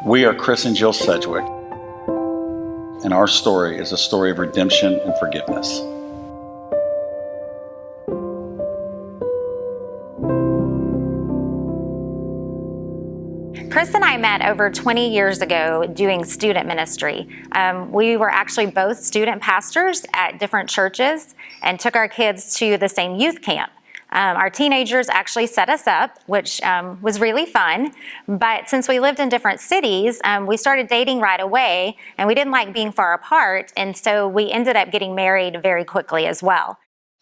We are Chris and Jill Sedgewick, and our story is a story of redemption and forgiveness. Chris and I met over 20 years ago doing student ministry. We were actually both student pastors at different churches and took our kids to the same youth camp. Our teenagers actually set us up, which was really fun. But since we lived in different cities, we started dating right away, and we didn't like being far apart. And so we ended up getting married very quickly as well.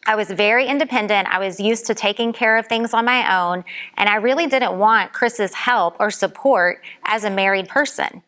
I was very independent. I was used to taking care of things on my own, and I really didn't want Chris's help or support as a married person.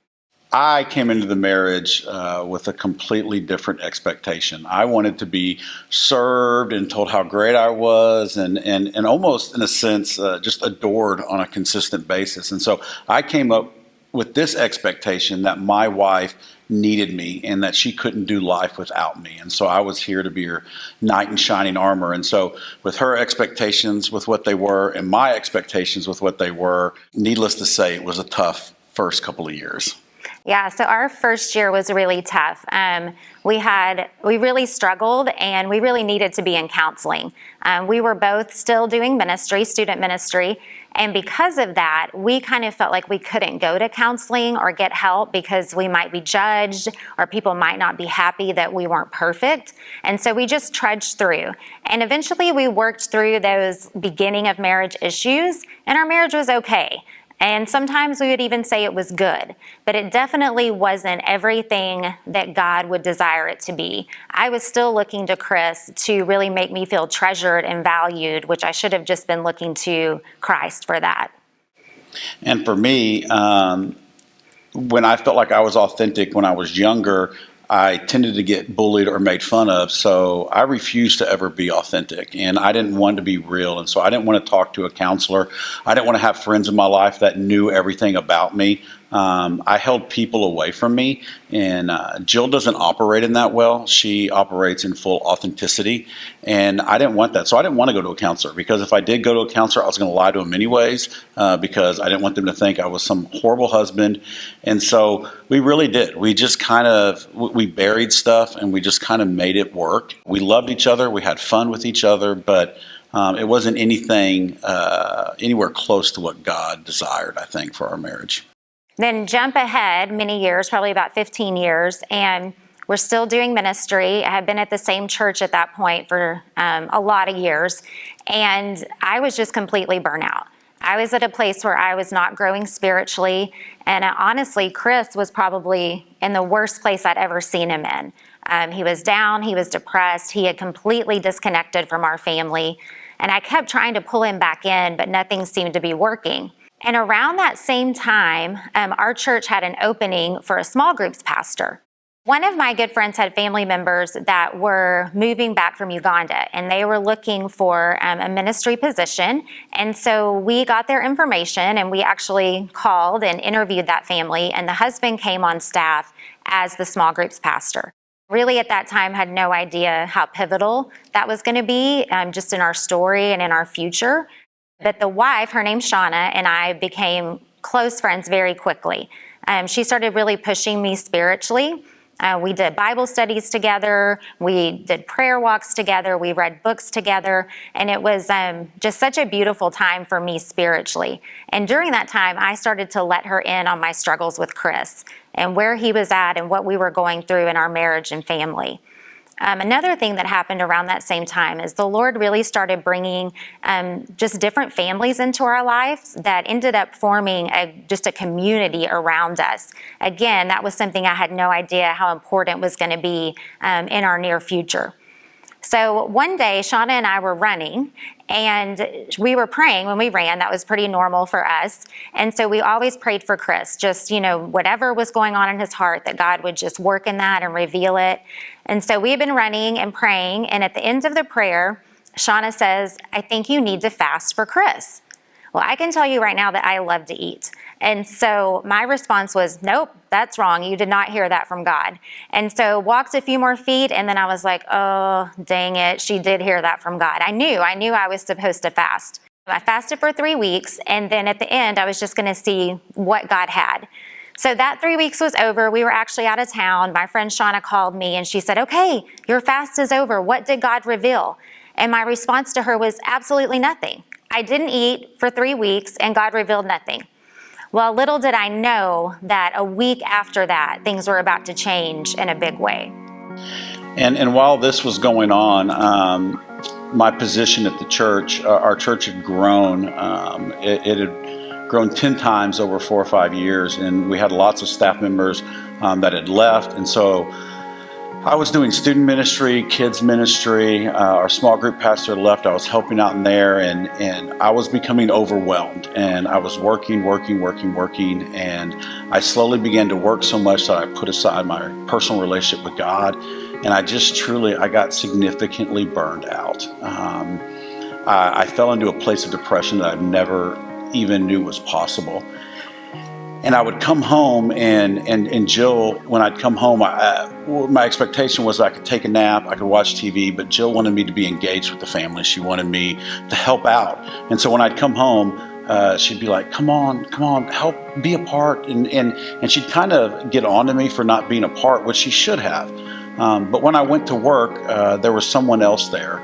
I came into the marriage with a completely different expectation. I wanted to be served and told how great I was and almost, in a sense, just adored on a consistent basis. And so I came up with this expectation that my wife needed me and that she couldn't do life without me. And so I was here to be her knight in shining armor. And so with her expectations with what they were and my expectations with what they were, needless to say, it was a tough first couple of years. Yeah, so our first year was really tough. We really struggled, and we really needed to be in counseling. We were both still doing ministry, student ministry, and because of that, we kind of felt like we couldn't go to counseling or get help because we might be judged or people might not be happy that we weren't perfect. And so we just trudged through. And eventually we worked through those beginning of marriage issues, and our marriage was okay. And sometimes we would even say it was good, but it definitely wasn't everything that God would desire it to be. I was still looking to Chris to really make me feel treasured and valued, which I should have just been looking to Christ for that. And for me, when I felt like I was authentic when I was younger, I tended to get bullied or made fun of, so I refused to ever be authentic, and I didn't want to be real, and so I didn't want to talk to a counselor. I didn't want to have friends in my life that knew everything about me. I held people away from me, and Jill doesn't operate in that well. She operates in full authenticity, and I didn't want that. So I didn't want to go to a counselor, because if I did go to a counselor, I was going to lie to them anyways, because I didn't want them to think I was some horrible husband. And so we really did. We just we buried stuff, and we just kind of made it work. We loved each other. We had fun with each other, but it wasn't anything anywhere close to what God desired, I think, for our marriage. Then jump ahead many years, probably about 15 years, and we're still doing ministry. I had been at the same church at that point for a lot of years, and I was just completely burnt out. I was at a place where I was not growing spiritually, and honestly, Chris was probably in the worst place I'd ever seen him in. He was down, he was depressed, he had completely disconnected from our family, and I kept trying to pull him back in, but nothing seemed to be working. And around that same time, our church had an opening for a small groups pastor. One of my good friends had family members that were moving back from Uganda, and they were looking for a ministry position. And so we got their information, and we actually called and interviewed that family, and the husband came on staff as the small groups pastor. Really at that time had no idea how pivotal that was going to be, just in our story and in our future. But the wife, her name's Shauna, and I became close friends very quickly. She started really pushing me spiritually. We did Bible studies together. We did prayer walks together. We read books together. And it was just such a beautiful time for me spiritually. And during that time, I started to let her in on my struggles with Chris and where he was at and what we were going through in our marriage and family. Another thing that happened around that same time is the Lord really started bringing just different families into our lives that ended up forming just a community around us. Again, that was something I had no idea how important was going to be in our near future. So one day, Shauna and I were running, and we were praying when we ran. That was pretty normal for us. And so we always prayed for Chris, just, whatever was going on in his heart, that God would just work in that and reveal it. And so we had been running and praying, and at the end of the prayer, Shauna says, "I think you need to fast for Chris." Well, I can tell you right now that I love to eat. And so my response was, "Nope, that's wrong. You did not hear that from God." And so walked a few more feet, and then I was like, oh, dang it. She did hear that from God. I knew I was supposed to fast. I fasted for 3 weeks, and then at the end, I was just going to see what God had. So that 3 weeks was over. We were actually out of town. My friend Shauna called me and she said, okay, your fast is over. What did God reveal? And my response to her was absolutely nothing. I didn't eat for 3 weeks and God revealed nothing. Well, little did I know that a week after that, things were about to change in a big way. And while this was going on, my position at the church, our church had grown. It had grown 10 times over 4 or 5 years, and we had lots of staff members that had left. And so I was doing student ministry, kids ministry. Our small group pastor left. I was helping out in there, and I was becoming overwhelmed. And I was working, and I slowly began to work so much that I put aside my personal relationship with God. And I got significantly burned out. I fell into a place of depression that I never even knew was possible. And I would come home, and Jill, when I'd come home, my expectation was I could take a nap, I could watch TV, but Jill wanted me to be engaged with the family. She wanted me to help out. And so when I'd come home, she'd be like, come on, help, be a part. And she'd kind of get on to me for not being a part, which she should have. But when I went to work, there was someone else there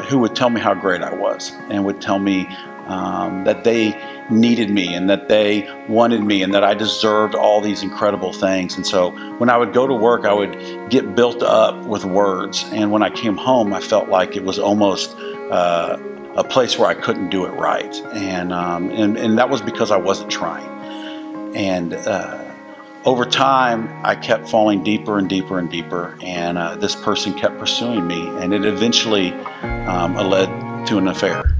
who would tell me how great I was, and would tell me that they needed me and that they wanted me and that I deserved all these incredible things. And so when I would go to work, I would get built up with words. And when I came home, I felt like it was almost a place where I couldn't do it right. And that was because I wasn't trying. And over time, I kept falling deeper and deeper and deeper. And this person kept pursuing me. And it eventually led to an affair.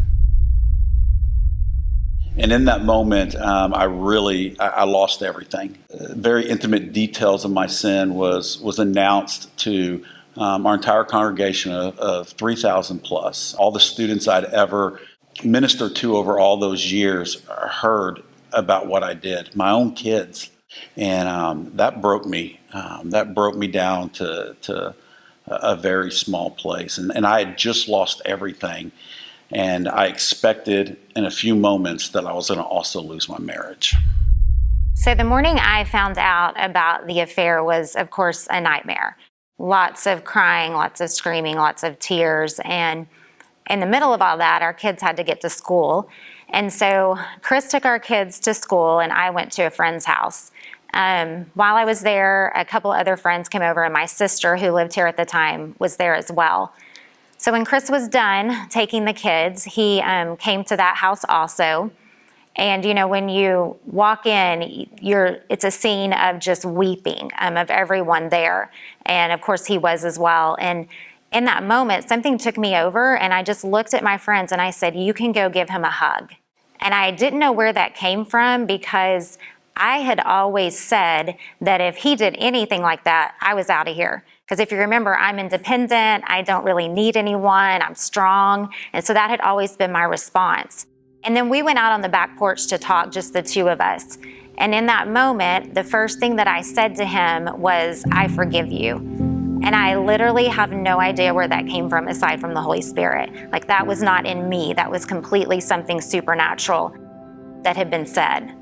And in that moment, I lost everything. Very intimate details of my sin was announced to our entire congregation of 3,000 plus. All the students I'd ever ministered to over all those years heard about what I did, my own kids. And that broke me. That broke me down to a very small place. And I had just lost everything. And I expected in a few moments that I was going to also lose my marriage. So the morning I found out about the affair was, of course, a nightmare. Lots of crying, lots of screaming, lots of tears. And in the middle of all that, our kids had to get to school. And so Chris took our kids to school, and I went to a friend's house. While I was there, a couple other friends came over, and my sister, who lived here at the time, was there as well. So when Chris was done taking the kids, he came to that house also. And, when you walk in, it's a scene of just weeping of everyone there. And, of course, he was as well. And in that moment, something took me over, and I just looked at my friends, and I said, you can go give him a hug. And I didn't know where that came from, because I had always said that if he did anything like that, I was out of here. Because if you remember, I'm independent, I don't really need anyone, I'm strong. And so that had always been my response. And then we went out on the back porch to talk, just the two of us. And in that moment, the first thing that I said to him was, I forgive you. And I literally have no idea where that came from aside from the Holy Spirit. Like, that was not in me. That was completely something supernatural that had been said.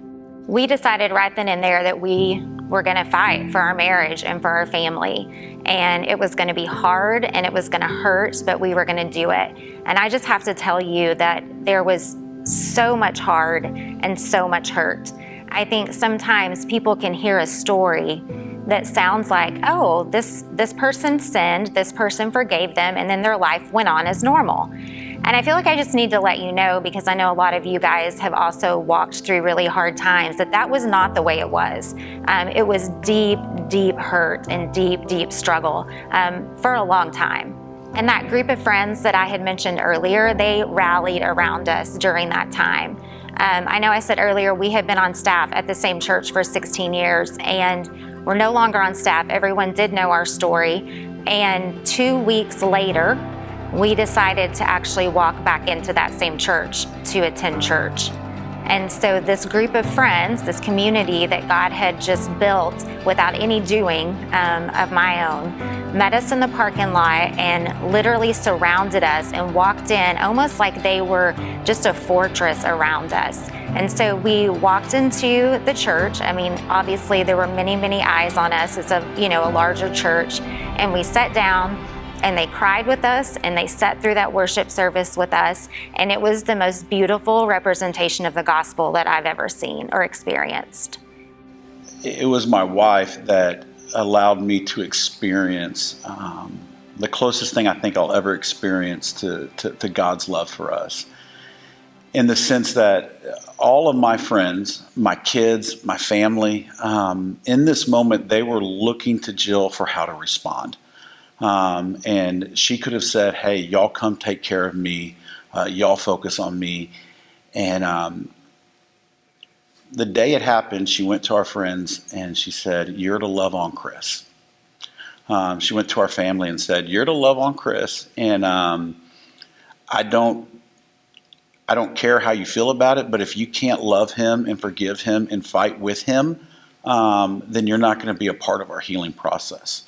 We decided right then and there that we were going to fight for our marriage and for our family. And it was going to be hard and it was going to hurt, but we were going to do it. And I just have to tell you that there was so much hard and so much hurt. I think sometimes people can hear a story that sounds like, oh, this person sinned, this person forgave them, and then their life went on as normal. And I feel like I just need to let you know, because I know a lot of you guys have also walked through really hard times, that was not the way it was. It was deep, deep hurt and deep, deep struggle for a long time. And that group of friends that I had mentioned earlier, they rallied around us during that time. I know I said earlier we had been on staff at the same church for 16 years, and we're no longer on staff. Everyone did know our story. And 2 weeks later, we decided to actually walk back into that same church to attend church. And so this group of friends, this community that God had just built without any doing of my own, met us in the parking lot and literally surrounded us and walked in almost like they were just a fortress around us. And so we walked into the church. I mean, obviously there were many, many eyes on us. It's a larger church. And we sat down and they cried with us and they sat through that worship service with us. And it was the most beautiful representation of the gospel that I've ever seen or experienced. It was my wife that allowed me to experience the closest thing I think I'll ever experience to God's love for us. In the sense that all of my friends, my kids, my family, in this moment, they were looking to Jill for how to respond. And she could have said, hey, y'all come take care of me. Y'all focus on me. And the day it happened, she went to our friends and she said, you're to love on Chris. She went to our family and said, you're to love on Chris. And I don't care how you feel about it, but if you can't love him and forgive him and fight with him, then you're not going to be a part of our healing process.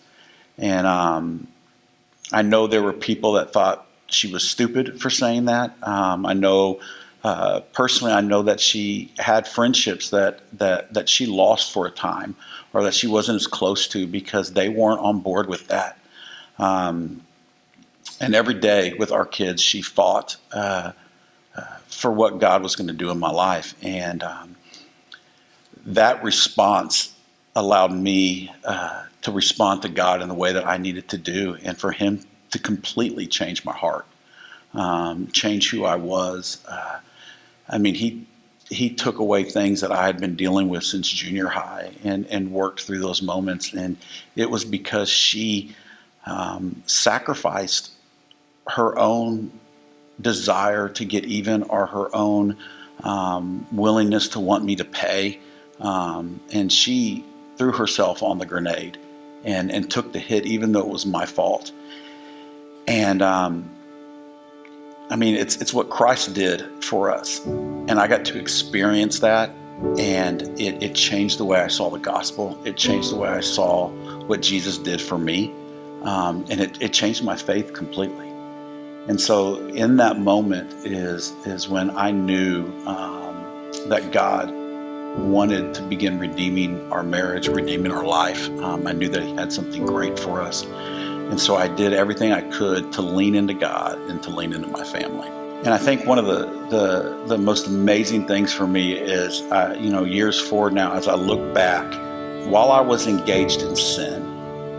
And I know there were people that thought she was stupid for saying that. I know personally, I know that she had friendships that she lost for a time, or that she wasn't as close to because they weren't on board with that. And every day with our kids, she fought for what God was going to do in my life. And that response allowed me to respond to God in the way that I needed to do, and for him to completely change my heart, change who I was. I mean, he took away things that I had been dealing with since junior high and worked through those moments. And it was because she sacrificed her own desire to get even, or her own willingness to want me to pay. And she threw herself on the grenade and took the hit, even though it was my fault. And I mean, it's what Christ did for us. And I got to experience that. And it changed the way I saw the gospel. It changed the way I saw what Jesus did for me. And it changed my faith completely. And so in that moment is when I knew that God wanted to begin redeeming our marriage, redeeming our life. I knew that he had something great for us. And so I did everything I could to lean into God and to lean into my family. And I think one of the most amazing things for me is, years forward now, as I look back, while I was engaged in sin,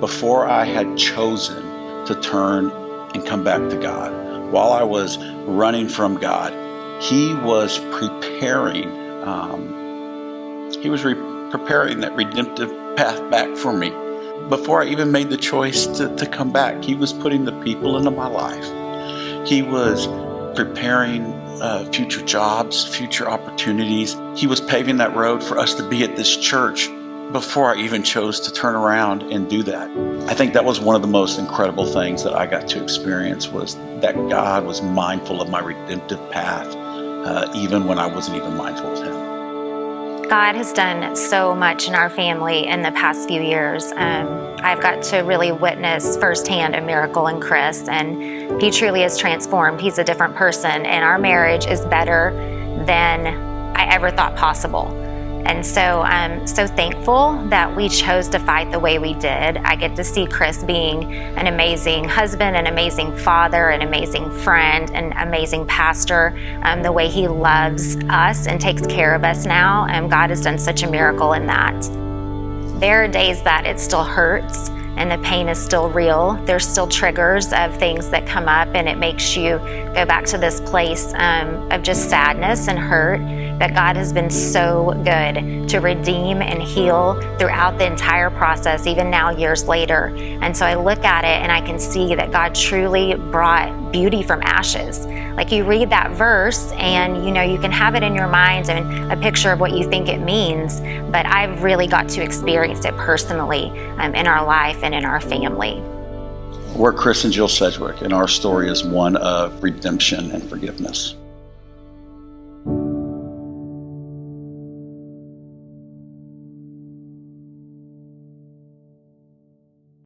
before I had chosen to turn and come back to God, while I was running from God, he was preparing preparing that redemptive path back for me. Before I even made the choice to come back, he was putting the people into my life. He was preparing future jobs, future opportunities. He was paving that road for us to be at this church before I even chose to turn around and do that. I think that was one of the most incredible things that I got to experience, was that God was mindful of my redemptive path, even when I wasn't even mindful of him. God has done so much in our family in the past few years. I've got to really witness firsthand a miracle in Chris, and he truly is transformed. He's a different person, and our marriage is better than I ever thought possible. And so I'm so thankful that we chose to fight the way we did. I get to see Chris being an amazing husband, an amazing father, an amazing friend, an amazing pastor, the way he loves us and takes care of us now. God has done such a miracle in that. There are days that it still hurts and the pain is still real. There's still triggers of things that come up, and it makes you go back to this place of just sadness and hurt. But God has been so good to redeem and heal throughout the entire process, even now years later. And so I look at it and I can see that God truly brought beauty from ashes. Like, you read that verse and you can have it in your mind and a picture of what you think it means, but I've really got to experience it personally in our life and in our family. We're Chris and Jill Sedgewick, and our story is one of redemption and forgiveness.